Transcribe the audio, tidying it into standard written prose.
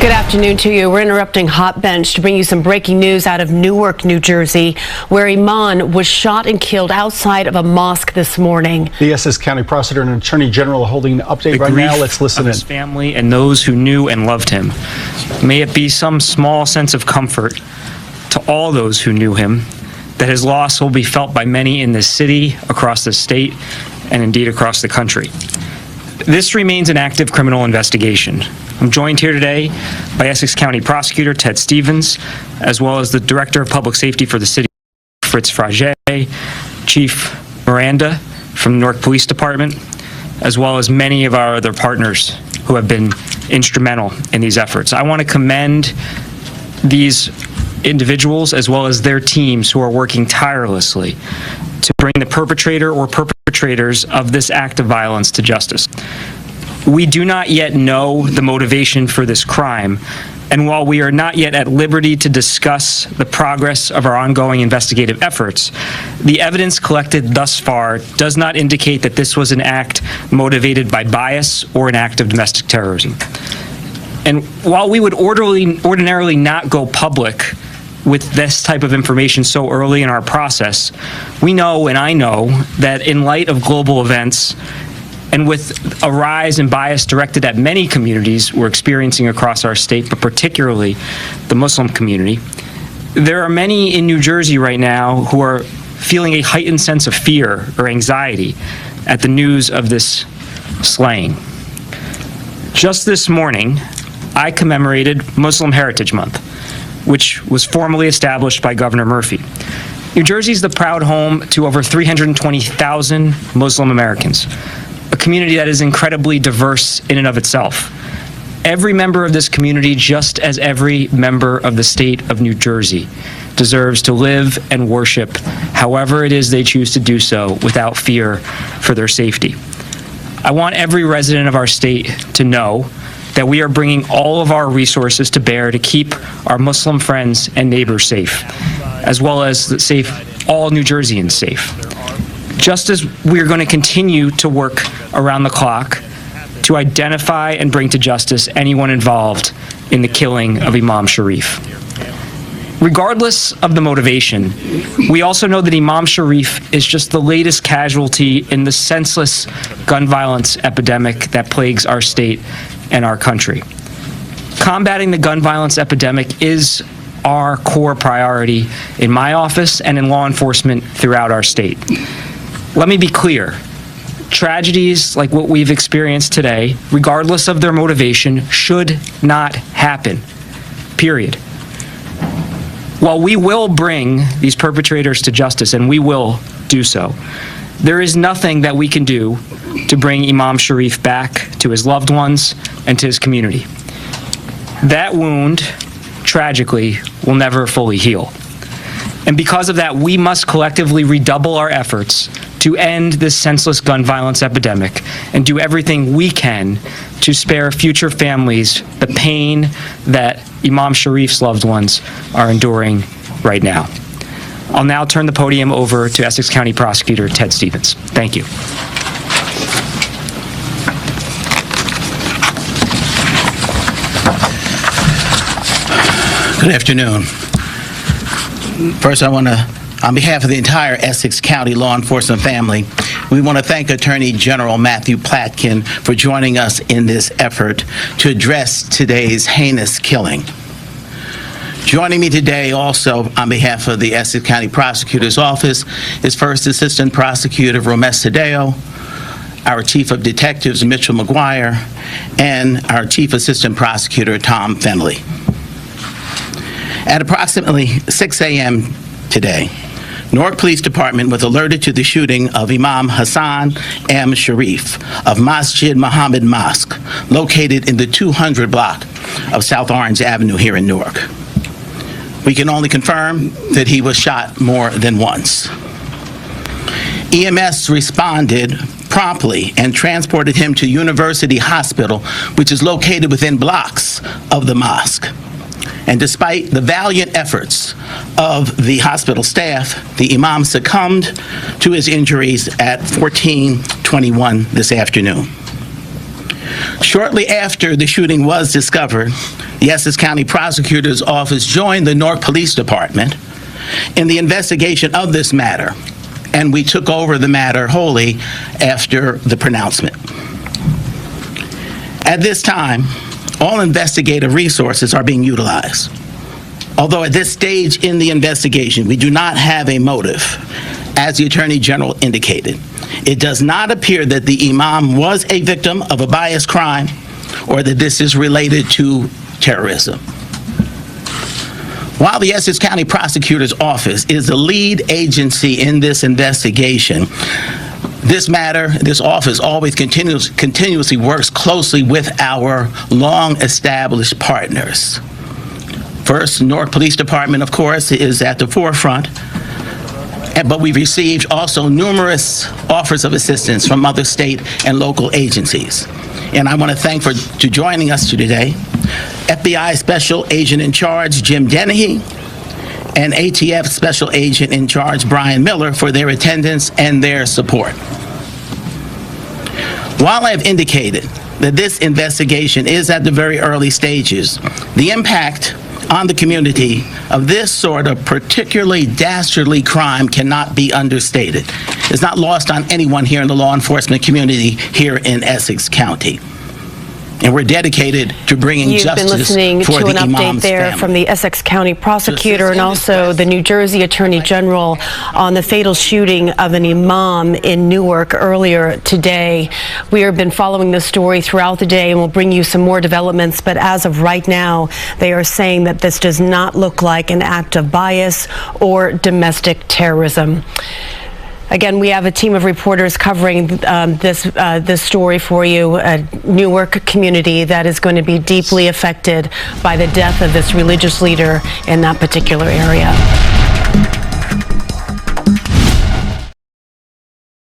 Good afternoon to you. We're interrupting Hot Bench to bring you some breaking news out of Newark, New Jersey, where Imam was shot and killed outside of a mosque this morning. The Essex County Prosecutor and Attorney General holding an update right now. Let's listen in. His family and those who knew and loved him. May it be some small sense of comfort to all those who knew him that his loss will be felt by many in this city, across the state, and indeed across the country. This remains an active criminal investigation. I'm joined here today by Essex County Prosecutor 𝗕𝗥𝗘𝗔𝗟, as well as the Director of Public Safety for the city, 𝗕𝗥𝗘𝗪𝗔, Chief Miranda from the Newark Police Department, as well as many of our other partners who have been instrumental in these efforts. I want to commend these individuals as well as their teams who are working tirelessly to bring the perpetrator or perpetrators of this act of violence to justice. We do not yet know the motivation for this crime, and while we are not yet at liberty to discuss the progress of our ongoing investigative efforts, the evidence collected thus far does not indicate that this was an act motivated by bias or an act of domestic terrorism. And while we would ordinarily not go public with this type of information so early in our process, we know, and I know, that in light of global events and with a rise in bias directed at many communities we're experiencing across our state, but particularly the Muslim community, there are many in New Jersey right now who are feeling a heightened sense of fear or anxiety at the news of this slaying. Just this morning, I commemorated Muslim Heritage Month, which was formally established by Governor Murphy. New Jersey is the proud home to over 320,000 Muslim Americans, a community that is incredibly diverse in and of itself. Every member of this community, just as every member of the state of New Jersey, deserves to live and worship however it is they choose to do so without fear for their safety. I want every resident of our state to know that we are bringing all of our resources to bear to keep our Muslim friends and neighbors safe, as well as safe all New Jerseyans safe. Just as we are going to continue to work around the clock to identify and bring to justice anyone involved in the killing of Imam Sharif. Regardless of the motivation, we also know that Imam Sharif is just the latest casualty in the senseless gun violence epidemic that plagues our state and our country. Combating the gun violence epidemic is our core priority in my office and in law enforcement throughout our state. Let me be clear. Tragedies like what we've experienced today, regardless of their motivation, should not happen, period. While we will bring these perpetrators to justice, and we will do so, there is nothing that we can do to bring Imam Sharif back to his loved ones and to his community. That wound, tragically, will never fully heal. And because of that, we must collectively redouble our efforts to end this senseless gun violence epidemic and do everything we can to spare future families the pain that Imam Sharif's loved ones are enduring right now. I'll now turn the podium over to Essex County Prosecutor 𝗕𝗥𝗘𝗔𝗟. Thank you. Good afternoon. First, I want to, on behalf of the entire Essex County law enforcement family, we want to thank Attorney General 𝗕𝗥𝗘𝗪𝗓 for joining us in this effort to address today's heinous killing. Joining me today also on behalf of the Essex County Prosecutor's Office is First Assistant Prosecutor 𝗕𝗥𝗘𝗪𝗓, our Chief of Detectives Mitchell McGuire, and our Chief Assistant Prosecutor Tom Fennelly. At approximately 6 a.m. today, Newark Police Department was alerted to the shooting of Imam Hassan M. Sharif of Masjid Muhammad Mosque, located in the 200 block of South Orange Avenue here in Newark. We can only confirm that he was shot more than once. EMS responded promptly and transported him to University Hospital, which is located within blocks of the mosque. And despite the valiant efforts of the hospital staff, the Imam succumbed to his injuries at 14:21 this afternoon. Shortly after the shooting was discovered, the Essex County Prosecutor's Office joined the Newark Police Department in the investigation of this matter, and we took over the matter wholly after the pronouncement. At this time, all investigative resources are being utilized. Although at this stage in the investigation, we do not have a motive, as the Attorney General indicated. It does not appear that the Imam was a victim of a biased crime or that this is related to terrorism. While the Essex County Prosecutor's Office is the lead agency in this investigation, this office always continuously works closely with our long-established partners. First, Newark Police Department, of course, is at the forefront, but we've received also numerous offers of assistance from other state and local agencies. And I want to thank for joining us today, FBI Special Agent in Charge Jim Dennehy and ATF Special Agent in Charge Brian Miller for their attendance and their support. While I have indicated that this investigation is at the very early stages, the impact on the community of this sort of particularly dastardly crime cannot be understated. It's not lost on anyone here in the law enforcement community here in Essex County. And we're dedicated to bringing justice for the Imam's family. You've been listening to an update there from the Essex County Prosecutor and also the New Jersey Attorney General on the fatal shooting of an Imam in Newark earlier today. We have been following this story throughout the day and we'll bring you some more developments, but as of right now, they are saying that this does not look like an act of bias or domestic terrorism. Again, we have a team of reporters covering this story for you, a Newark community that is going to be deeply affected by the death of this religious leader in that particular area.